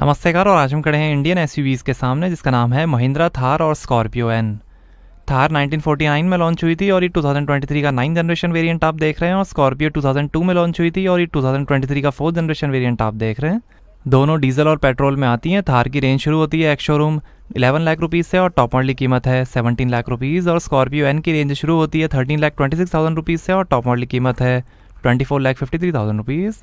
नमस्तेकार। और आज हम खड़े हैं इंडियन एसयूवीज़ के सामने जिसका नाम है महिंद्रा थार और स्कॉर्पियो एन। थार 1949 में लॉन्च हुई थी और ये 2023 का 9th जनरेशन वेरिएंट आप देख रहे हैं, और स्कॉर्पियो 2002 में लॉन्च हुई थी और ये 2023 का 4th जनरेशन वेरिएंट आप देख रहे हैं। दोनों डीजल और पेट्रोल में आती हैं। थार की रेंज शुरू होती है एक्स शोरूम 11 लाख रुपीज़ से और टॉप मॉडल की कीमत है 17 लाख रुपीज़। और स्कॉर्पियो एन की रेंज शुरू होती है 13,26,000 रुपीज़ से और टॉप मॉडल की कीमत है 24,53,000 रुपीज़।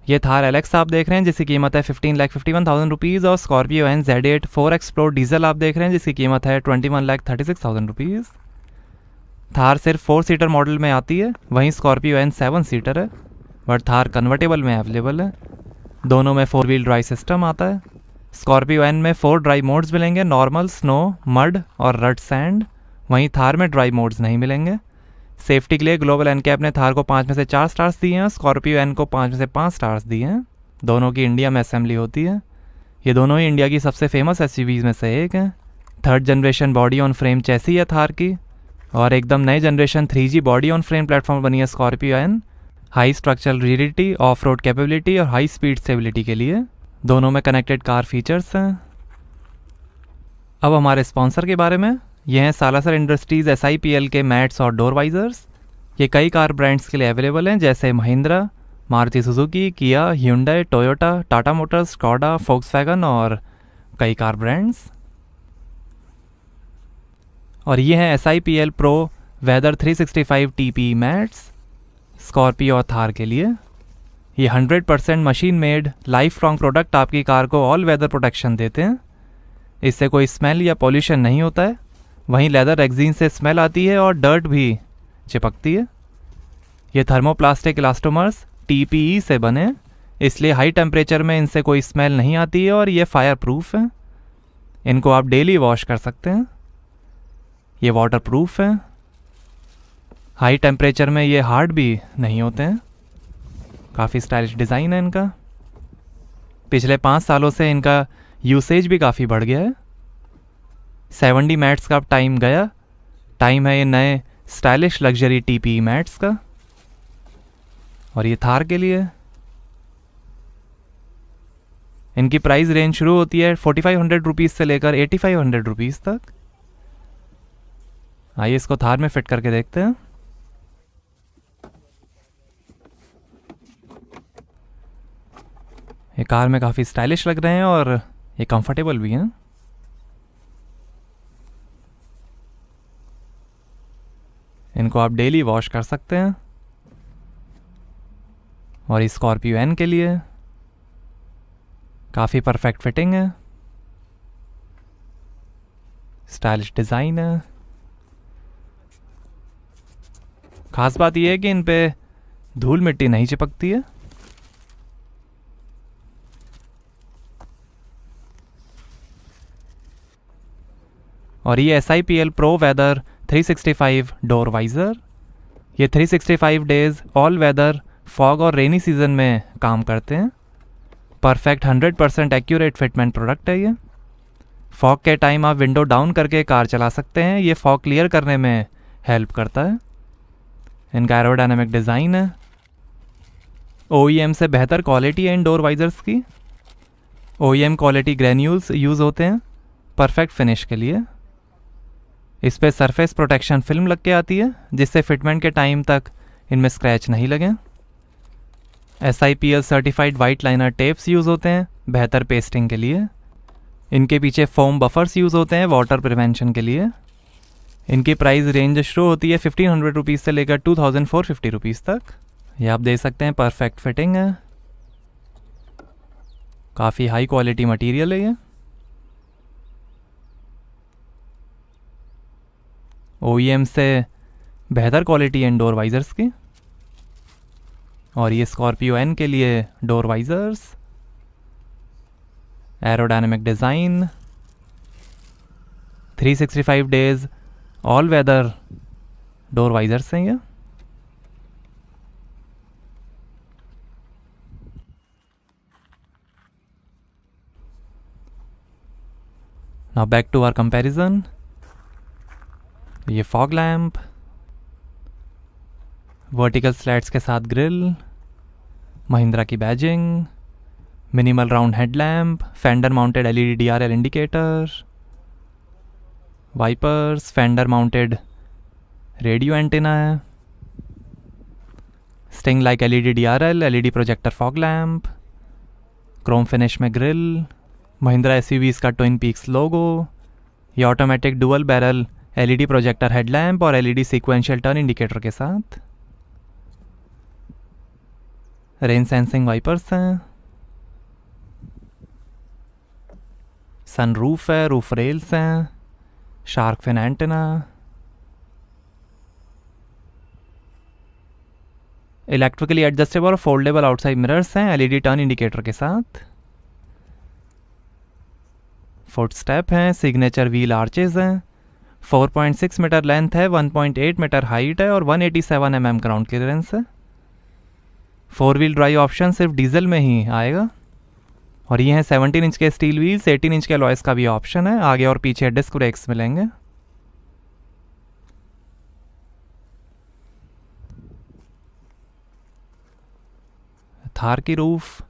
ये थार एलेक्स आप देख रहे हैं जिसकी कीमत है 15,51,000 रुपीज़। और Scorpio N Z8 4 explore diesel आप देख रहे हैं जिसकी कीमत है 21,36,000 रुपीज़। थार सिर्फ 4 सीटर मॉडल में आती है, वहीं स्कॉर्पियो एन 7 सीटर है, बट थार कन्वर्टेबल में अवेलेबल है। दोनों में 4 व्हील ड्राइव सिस्टम आता है। स्कॉर्पियो एन में 4 ड्राइव मोड्स मिलेंगे, नॉर्मल, स्नो, मड और रड सैंड। वहीं थार में ड्राइव मोड्स नहीं मिलेंगे। सेफ्टी के लिए ग्लोबल एनकैप ने थार को 5 में से 4 स्टार्स दिए हैं, स्कॉर्पियो एन को 5 में से 5 स्टार्स दिए हैं। दोनों की इंडिया में असेंबली होती है। ये दोनों ही इंडिया की सबसे फेमस एसयूवीज़ में से एक है। 3rd generation body on frame chassis है थार की, और एकदम नए generation 3G body on frame platform बनी है Scorpio N, high structural rigidity, off road capability और हाई स्पीड स्टेबिलिटी के लिए। दोनों में कनेक्टेड कार फीचर्स हैं। अब हमारे स्पॉन्सर के बारे में। ये हैं सालासर इंडस्ट्रीज़ SIPL के मैट्स और डोर वाइजर्स। ये कई कार ब्रांड्स के लिए अवेलेबल हैं जैसे Mahindra, Maruti Suzuki, Kia, Hyundai, Toyota, Tata motors, Skoda, Volkswagen और कई कार ब्रांड्स। और ये हैं SIPL pro weather 365 TPE mats Scorpio और थार के लिए। ये 100% machine made life long product आपकी कार को ऑल वेदर प्रोटेक्शन देते हैं। इससे कोई स्मेल या पॉल्यूशन नहीं होता है। वहीं लेदर रेक्जीन से स्मेल आती है और डर्ट भी चिपकती है। ये थर्मोप्लास्टिक इलास्टोमर्स TPE से बने, इसलिए हाई टेम्परेचर में इनसे कोई स्मेल नहीं आती है और ये फायर प्रूफ है। इनको आप डेली वॉश कर सकते हैं। ये वाटर प्रूफ है। हाई टेम्परेचर में ये हार्ड भी नहीं होते हैं। काफ़ी स्टाइलिश डिज़ाइन है इनका। पिछले 5 सालों से इनका यूसेज भी काफ़ी बढ़ गया है। 70 मैट्स का अब टाइम गया। टाइम है ये नए स्टाइलिश लग्जरी TPE मैट्स का। और ये थार के लिए इनकी प्राइस रेंज शुरू होती है 4500 रुपीज़ से लेकर 8500 रुपीज़ तक। आइए इसको थार में फिट करके देखते हैं। ये कार में काफ़ी स्टाइलिश लग रहे हैं और ये कंफर्टेबल भी हैं। इनको आप डेली वॉश कर सकते हैं। और इस स्कॉर्पियो एन के लिए काफ़ी परफेक्ट फिटिंग है, स्टाइलिश डिज़ाइन है। खास बात यह है कि इन पे धूल मिट्टी नहीं चिपकती है। और ये SIPL pro weather 365 door visor. ये 365 डेज ऑल वेदर फॉग और रेनी सीजन में काम करते हैं। परफेक्ट 100% एक्यूरेट फिटमेंट प्रोडक्ट है ये। फॉग के टाइम आप विंडो डाउन करके कार चला सकते हैं। ये फॉग क्लियर करने में हेल्प करता है। इनका एरोडायनामिक डिज़ाइन है। OEM से बेहतर क्वालिटी है इन डोर वाइज़र्स की। OEM क्वालिटी ग्रेन्यूल्स यूज़ होते हैं परफेक्ट फिनिश के लिए। इस पे सरफेस प्रोटेक्शन फिल्म लग के आती है जिससे फिटमेंट के टाइम तक इनमें स्क्रैच नहीं लगे। SIPL certified white liner tapes use होते हैं बेहतर पेस्टिंग के लिए। इनके पीछे फोम बफर्स यूज़ होते हैं वाटर प्रिवेंशन के लिए। इनकी प्राइस रेंज शुरू होती है 1500 रुपीज़ से लेकर 2450 रुपीज़ तक। ये आप देख सकते हैं परफेक्ट फिटिंग है। काफ़ी हाई क्वालिटी मटेरियल है ये। OEM से बेहतर क्वालिटी है डोर वाइज़र्स की। और ये स्कॉर्पियो एन के लिए door visors, aerodynamic design, 365 days all weather door visors हैं ये। Now back to our comparison. ये फॉग लैम्प, वर्टिकल स्लैट्स के साथ ग्रिल, महिंद्रा की badging, minimal round headlamp, fender mounted LED DRL indicator, wipers, fender mounted radio antenna है, sting like LED DRL, LED projector fog lamp, chrome finish में grille, Mahindra SUVs का twin peaks logo, ये automatic dual barrel LED projector headlamp और LED sequential turn indicator के साथ, rain sensing wipers हैं, sun roof है, roof rails हैं, shark fin antenna, electrically adjustable और फोल्डेबल आउटसाइड मिरर्स हैं एलईडी टर्न इंडिकेटर के साथ, फुट स्टेप हैं, सिग्नेचर व्हील आर्चेज हैं, 4.6 मीटर लेंथ है, 1.8 मीटर हाइट है और 187 mm ग्राउंड क्लियरेंस है। 4 व्हील ड्राइव ऑप्शन सिर्फ डीजल में ही आएगा। और ये हैं 17 इंच के स्टील व्हील्स, 18 इंच के अलॉयस का भी ऑप्शन है। आगे और पीछे डिस्क ब्रेक्स मिलेंगे। थार की रूफ,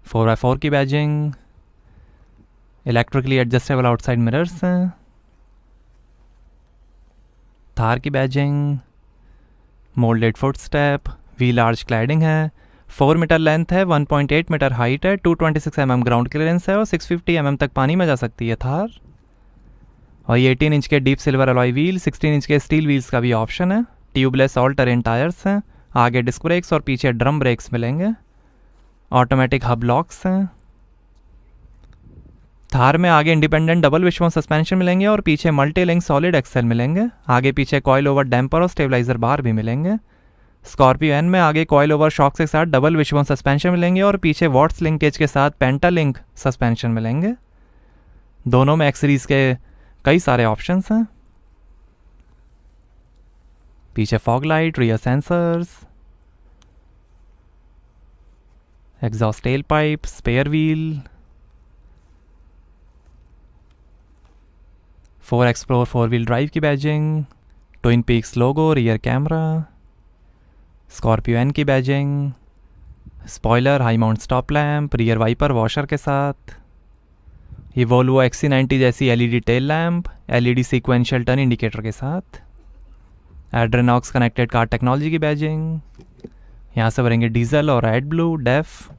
फोर बाय फोर की badging, electrically adjustable outside mirrors हैं, थार की badging, moulded foot step, wheel arch cladding है, 4 मीटर लेंथ है, 1.8 मीटर हाइट है, 226 mm ग्राउंड क्लियरेंस है और 650 mm तक पानी में जा सकती है थार। और ये 18 इंच के deep silver alloy wheel, 16 inch के स्टील व्हील्स का भी ऑप्शन है। ट्यूबलेस ऑल टेरेन टायर्स हैं, आगे डिस्क ब्रेक्स और पीछे ड्रम ब्रेक्स मिलेंगे। ऑटोमेटिक हब लॉक्स हैं। थार में आगे इंडिपेंडेंट डबल विशबोन सस्पेंशन मिलेंगे और पीछे मल्टी लिंक सॉलिड एक्सेल मिलेंगे। आगे पीछे कॉइल ओवर डैम्पर और स्टेबलाइजर बार भी मिलेंगे। स्कॉर्पियो एन में आगे कॉइल ओवर शॉक्स के साथ डबल विशबोन सस्पेंशन मिलेंगे और पीछे वॉट्स लिंकेज के साथ पेंटा लिंक सस्पेंशन मिलेंगे। दोनों में एक्स सीरीज के कई सारे ऑप्शंस हैं। पीछे fog light, rear sensors, exhaust tail pipe, spare wheel, 4 explore 4 wheel drive की badging, twin peaks logo, rear camera, Scorpio N की badging, spoiler, high mount stop lamp, rear wiper washer के साथ, ये वोल्वो XC90 जैसी LED tail lamp, LED sequential turn indicator के साथ, Adrenox connected car technology की badging. यहाँ से भरेंगे डीजल और red blue DEF.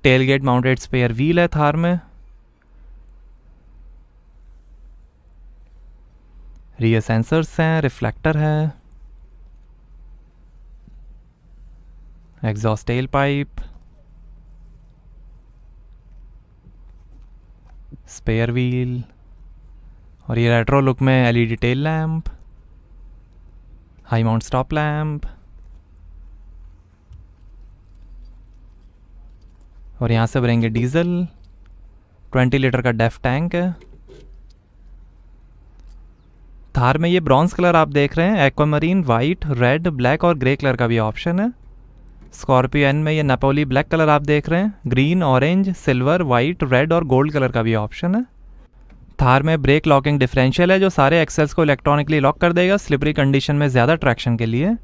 Tail gate mounted spare wheel है थार में। रियर सेंसर्स हैं, रिफ्लेक्टर है, exhaust tail pipe, spare wheel और ये रेट्रो लुक में LED tail lamp, high mount stop lamp और यहाँ से भरेंगे डीजल। 20 लीटर का डेफ टैंक है। थार में ये ब्रॉन्ज कलर आप देख रहे हैं, एक्वामरीन, वाइट, रेड, ब्लैक और ग्रे कलर का भी ऑप्शन है। स्कॉर्पियो एन में ये नेपोली ब्लैक कलर आप देख रहे हैं, green, orange, silver, white, red और गोल्ड कलर का भी ऑप्शन है। थार में ब्रेक लॉकिंग डिफरेंशियल है जो सारे एक्सेल्स को इलेक्ट्रॉनिकली लॉक कर देगा स्लिपरी कंडीशन में ज़्यादा ट्रैक्शन के लिए।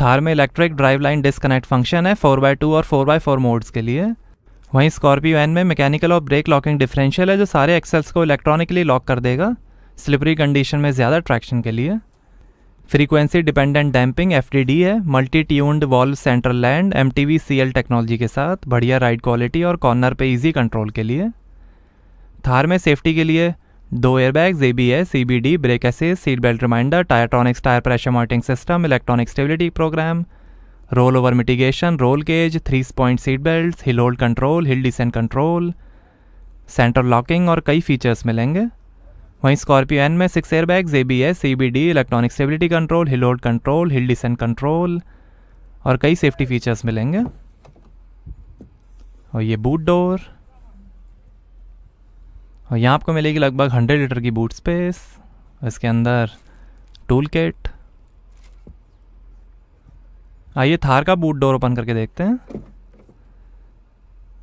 थार में electric drive line disconnect function है 4x2 और 4x4 मोड्स के लिए। वहीं स्कॉर्पियो एन में मैकेनिकल और ब्रेक लॉकिंग डिफरेंशियल है जो सारे एक्सेल्स को इलेक्ट्रॉनिकली लॉक कर देगा स्लिपरी कंडीशन में ज़्यादा ट्रैक्शन के लिए। फ्रीक्वेंसी डिपेंडेंट डैम्पिंग FDD है, multi tuned valve central land MTV CL technology के साथ, बढ़िया राइड क्वालिटी और कॉर्नर पे इजी कंट्रोल के लिए। थार में सेफ्टी के लिए 2 airbags, ABS, CBD, brake assist, seat belt reminder, tyretronics tyre pressure monitoring system, electronic stability program, roll over mitigation, roll cage, 3 point seat belt, hill hold control, hill descent control, centre locking और कई features मिलेंगे। वहीं Scorpio N में 6 airbags, ABS, CBD, electronic stability control, हिल hold control, hill descent control और कई safety features मिलेंगे। और ये बूट डोर, और यहाँ आपको मिलेगी लगभग 100 लीटर की बूट स्पेस। इसके अंदर टूल किट। आइए थार का बूट डोर ओपन करके देखते हैं।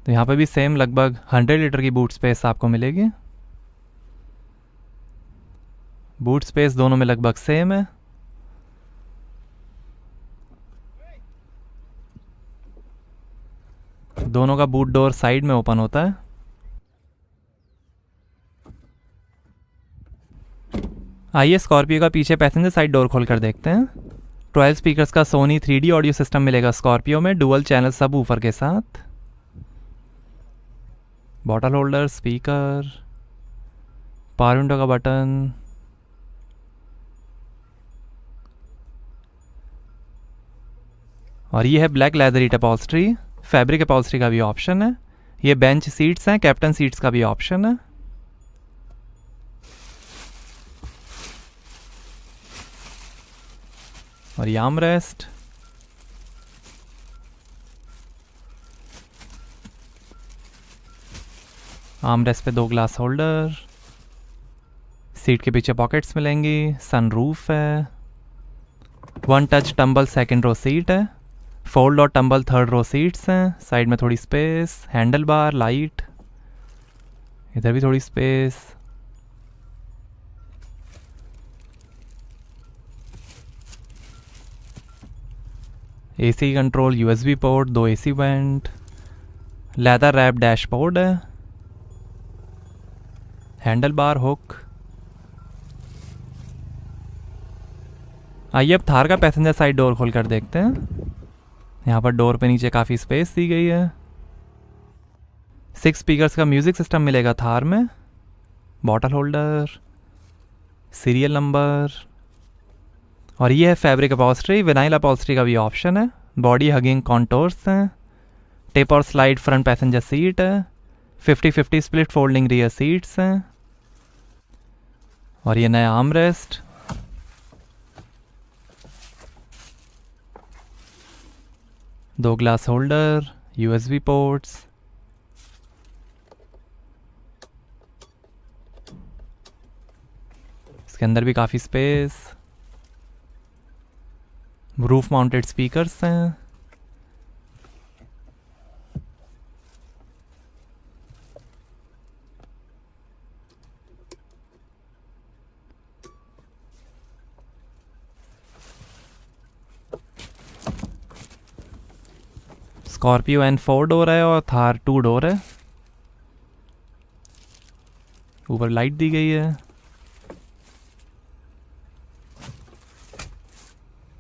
तो यहाँ पे भी सेम लगभग 100 लीटर की बूट स्पेस आपको मिलेगी। बूट स्पेस दोनों में लगभग सेम है। दोनों का बूट डोर साइड में ओपन होता है। आइए स्कॉर्पियो का पीछे पैसेंजर साइड डोर खोल कर देखते हैं। 12 स्पीकर्स का सोनी 3D ऑडियो सिस्टम मिलेगा स्कॉर्पियो में, डुअल चैनल सब ऊपर के साथ। Bottle holder, speaker, power window का बटन, और ये है black leather upholstery. Fabric upholstery का भी ऑप्शन है। ये बेंच सीट्स हैं, कैप्टन सीट्स का भी ऑप्शन है। और ये आर्मरेस्ट, आर्मरेस्ट पे 2 ग्लास होल्डर, सीट के पीछे पॉकेट्स मिलेंगी, सनरूफ है, 1 touch tumble second row seat है, फोल्ड और टम्बल थर्ड रो सीट्स हैं, साइड में थोड़ी स्पेस, हैंडल बार, लाइट, इधर भी थोड़ी space, AC control, USB port, 2 AC vent, leather wrap dashboard है, हैंडल बार, हुक। आइए अब थार का पैसेंजर साइड डोर खोल कर देखते हैं। यहाँ पर डोर पे नीचे काफ़ी स्पेस दी गई है। 6 स्पीकर्स का म्यूज़िक सिस्टम मिलेगा थार में, बॉटल होल्डर, सीरियल नंबर, और ये है फैब्रिक अपॉल्स्ट्री। विनाइल अपॉल्स्ट्री का भी ऑप्शन है। बॉडी हगिंग कॉन्टोर्स हैं, टिप और स्लाइड फ्रंट पैसेंजर सीट है, 50-50 स्प्लिट फोल्डिंग रियर सीट्स हैं, और ये नया आर्मरेस्ट, दो ग्लास होल्डर, यूएसबी पोर्ट्स, इसके अंदर भी काफ़ी स्पेस, रूफ माउंटेड स्पीकर्स हैं, स्कॉर्पियो एन 4 डोर है और थार 2 डोर है। ऊपर लाइट दी गई है,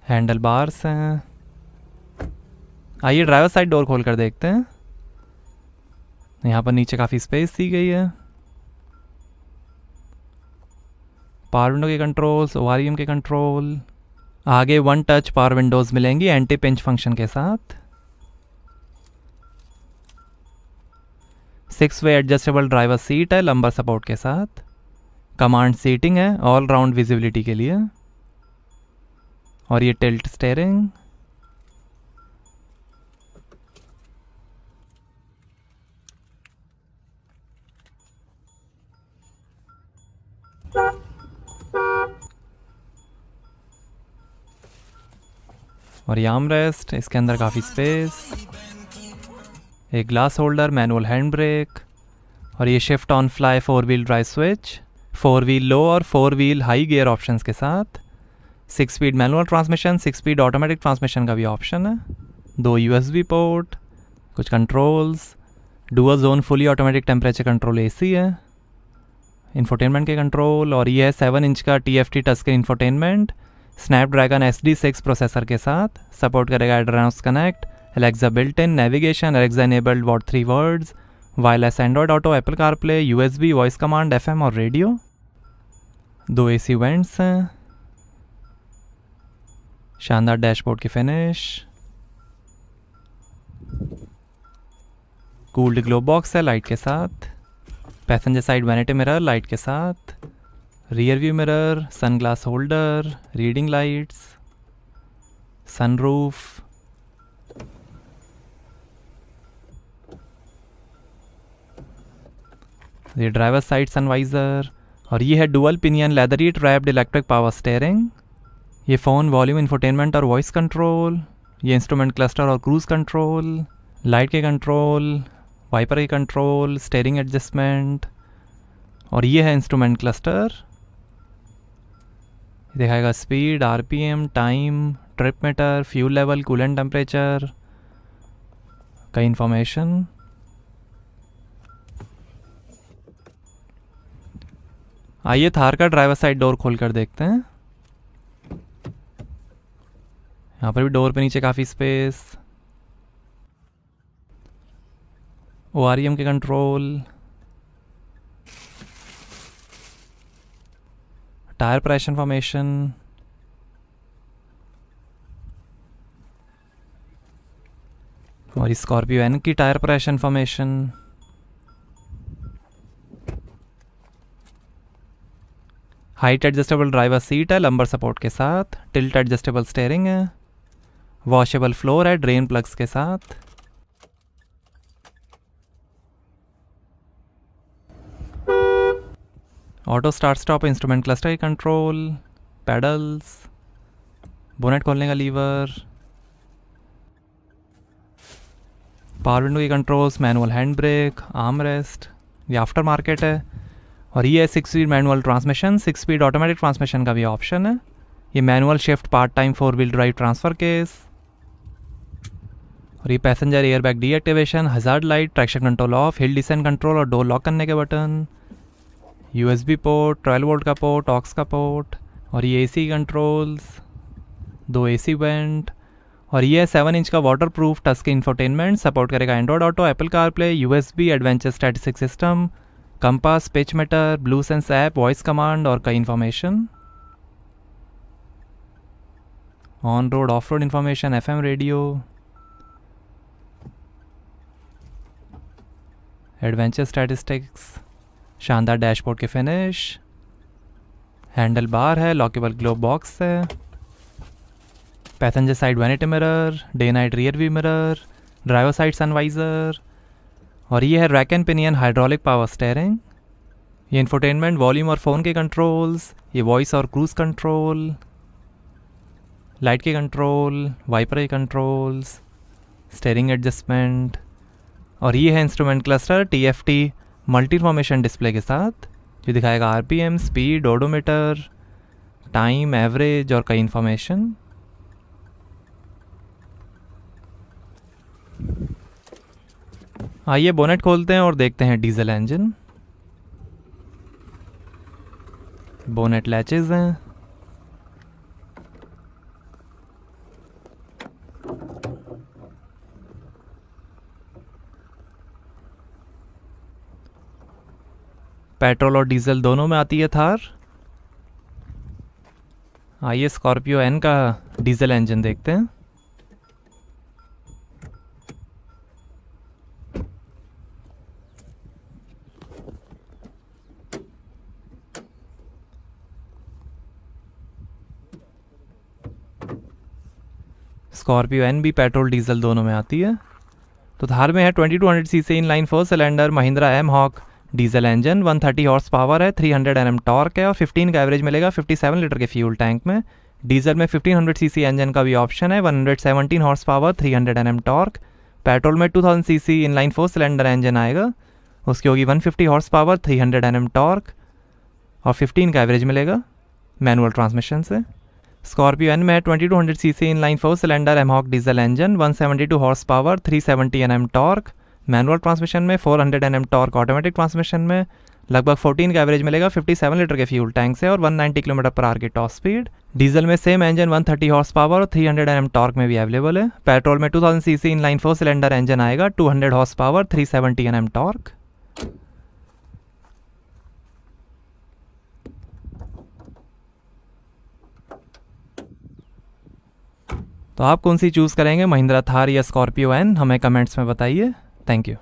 हैंडल बार्स हैं। आइए ड्राइवर साइड डोर खोल कर देखते हैं। यहाँ पर नीचे काफ़ी स्पेस दी गई है। पावर विंडो के कंट्रोल्स, ओआरईएम के कंट्रोल, आगे 1 टच पावर विंडोज़ मिलेंगी एंटी पिंच फंक्शन के साथ। 6 वे एडजस्टेबल ड्राइवर सीट है लंबर सपोर्ट के साथ। कमांड सीटिंग है ऑल राउंड विजिबिलिटी के लिए, और ये टिल्ट स्टीयरिंग। और ये आर्मरेस्ट, इसके अंदर काफ़ी स्पेस, एक glass holder, manual hand brake, और ये shift on fly 4 wheel drive switch, 4 wheel low और 4 व्हील हाई गियर ऑप्शंस के साथ। 6 speed manual transmission, 6 speed automatic transmission का भी ऑप्शन है। 2 यूएसबी पोर्ट, कुछ controls, dual zone fully automatic temperature control AC है, इंफोटेनमेंट के कंट्रोल, और ये है 7 इंच का TFT touch screen infotainment Snapdragon SD6 processor के साथ। सपोर्ट करेगा adrenox connect, Alexa built in, navigation, Alexa enabled what 3 words, wireless Android Auto, Apple CarPlay, USB, voice command, FM और रेडियो। 2 AC वेंट्स हैं, शानदार dashboard की finish, cooled glove box है light के साथ, passenger side vanity mirror light के साथ, rear view mirror, sunglass holder, reading lights, sunroof, ये ड्राइवर साइड सनवाइजर, और ये है dual pinion leathery trapped electric power steering. ये फ़ोन वॉल्यूम, इंफोटेनमेंट और वॉइस कंट्रोल, ये इंस्ट्रूमेंट क्लस्टर और क्रूज़ कंट्रोल, लाइट के कंट्रोल, वाइपर के कंट्रोल, स्टीयरिंग एडजस्टमेंट, और ये है इंस्ट्रूमेंट क्लस्टर। दिखाएगा speed, RPM, time, trip meter, fuel level, coolant temperature, कई इन्फॉर्मेशन। आइए थार का ड्राइवर साइड डोर खोल कर देखते हैं। यहाँ पर भी डोर पे नीचे काफ़ी स्पेस। OREM के कंट्रोल, टायर प्रेशर इन्फॉर्मेशन, और स्कॉर्पियो एन की tyre pressure information. Height adjustable driver seat है लंबर सपोर्ट के साथ। टिल्ट एडजस्टेबल स्टेयरिंग है। वॉशेबल फ्लोर है ड्रेन प्लग्स के साथ। Auto start stop instrument cluster की कंट्रोल, पैडल्स, बोनेट खोलने का लीवर, पावर विंडो की controls, manual hand break, arm rest. ये आफ्टर मार्केट है। और ये 6 speed manual transmission, 6 speed automatic transmission का भी ऑप्शन है। ये manual shift part time 4 wheel drive transfer case. और ये passenger airbag deactivation, hazard light, traction control of, hill descent control और डोर लॉक करने के बटन। USB पोर्ट, 12 वोल्ट का पोर्ट, ऑक्स का पोर्ट। और ये AC कंट्रोल्स, 2 AC वेंट। और ये 7 इंच का waterproof touch screen infotainment, support करेगा Android Auto, Apple CarPlay, USB, adventure statistic system, compass, pitch meter, blue sense app, voice command और कई information. On road off road information, FM radio, adventure statistics, शानदार dashboard के finish, handle bar है, lockable glove box है, passenger side vanity mirror, day night rear view mirror, driver side sunvisor. और ये है rack and pinion hydraulic power steering. ये infotainment, volume और phone के कंट्रोल्स, ये वॉइस और क्रूज़ कंट्रोल, लाइट के कंट्रोल, वाइपर के कंट्रोल्स, स्टेयरिंग एडजस्टमेंट। और ये है instrument cluster TFT multi information display के साथ, जो दिखाएगा RPM, speed, odometer, time, average और कई इन्फॉर्मेशन। आइए बोनेट खोलते हैं और देखते हैं डीजल इंजन। बोनेट लैचेज हैं। पेट्रोल और डीजल दोनों में आती है थार। आइए स्कॉर्पियो एन का डीजल इंजन देखते हैं। स्कॉर्पियो एन भी पेट्रोल डीजल दोनों में आती है। तो थार में है 2200 CC in line 4 cylinder Mahindra M hawk diesel engine, 130 horse power है, 300 Nm टॉर्क है और 15 का एवरेज मिलेगा 57 लीटर के फ्यूल टैंक में। डीजल में 1500 सीसी इंजन का भी ऑप्शन है, 117 horse power, 300 Nm torque. Petrol में 2000 CC in line 4 cylinder engine आएगा, उसकी होगी 150 हॉर्स पावर, 300 Nm टॉर्क और 15 का एवरेज मिलेगा मैनुअल ट्रांसमिशन से। स्कॉर्पियो एन में 2200 CC in line 4 cylinder mHawk diesel engine, 172 horse power, 370 Nm torque, manual transmission में, 400 Nm टॉर्क ऑटोमेटिक ट्रांसमिशन में, लगभग 14 का एवरेज मिलेगा 57 लीटर के फ्यूल टैंक से और 190 km/h की टॉप स्पीड। डीजल में सेम इंजन 130 हॉर्स पावर और 300 Nm टॉर्क में भी अवेलेबल है। पेट्रोल में 2000 CC in line 4 cylinder engine आएगा, 200 हॉर्स पावर, 370 Nm टॉर्क। तो आप कौन सी चूज़ करेंगे, महिंद्रा थार या स्कॉर्पियो एन? हमें कमेंट्स में बताइए। Thank you.